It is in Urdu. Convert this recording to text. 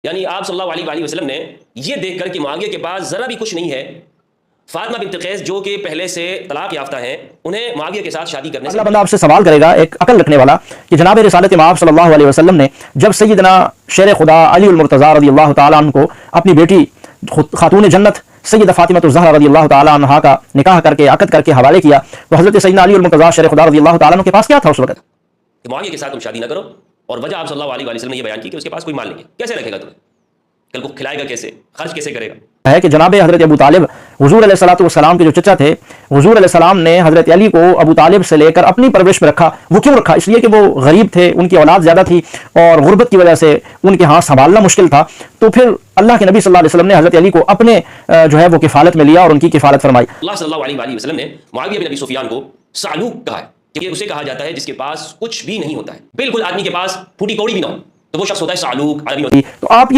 یعنی آپ صلی اللہ علیہ وسلم نے یہ دیکھ کر کہ معاویہ کے پاس ذرا بھی کچھ نہیں ہے، فاطمہ بنت قیس جو کہ پہلے سے طلاق یافتہ ہیں، انہیں معاویہ کے ساتھ شادی کرنے سے اگلا بندہ آپ سے سوال کرے گا ایک عقل رکھنے والا کہ جناب رسالت مآب صلی اللہ علیہ وسلم نے جب سیدنا شیر خدا علی المرتضیٰ رضی اللہ تعالیٰ عنہ کو اپنی بیٹی خاتون جنت سیدہ فاطمہ الزہرا رضی اللہ تعالیٰ عنہا کا نکاح کر کے عقد کر کے حوالے کیا تو حضرت سیدنا علی المرتضیٰ شیر خدا رضی اللہ تعالیٰ عنہ کے پاس کیا تھا اس وقت؟ کہ معاویہ کے ساتھ تم شادی نہ کرو، اور وجہ آپ صلی اللہ علیہ وسلم نے یہ بیان کی کہ اس کے پاس کوئی مال نہیں ہے، کیسے رکھے گا تمہیں، کل کو کھلائے گا کیسے، خرچ کیسے کرے گا؟ ہے کہ جناب حضرت ابو طالب حضور علیہ الصلوۃ والسلام کے جو چچا تھے، حضور علیہ السلام نے حضرت علی کو ابو طالب سے لے کر اپنی پرورش میں رکھا۔ وہ کیوں رکھا؟ اس لیے کہ وہ غریب تھے، ان کی اولاد زیادہ تھی اور غربت کی وجہ سے ان کے ہاں سنبھالنا مشکل تھا، تو پھر اللہ کے نبی صلی اللہ علیہ وسلم نے حضرت علی کو اپنے جو ہے وہ کفالت میں لیا اور ان کی کفالت فرمائی۔ اللہ صلی اللہ علیہ وسلم نے معاویہ بن ابی سفیان کو صعلوک کہا ہے، کہ اسے کہا جاتا ہے جس کے پاس کچھ بھی نہیں ہوتا ہے، بالکل آدمی کے پاس پھوٹی کوڑی بھی نہ ہو تو وہ شخص ہوتا ہے صعلوک، عربی میں۔ تو آپ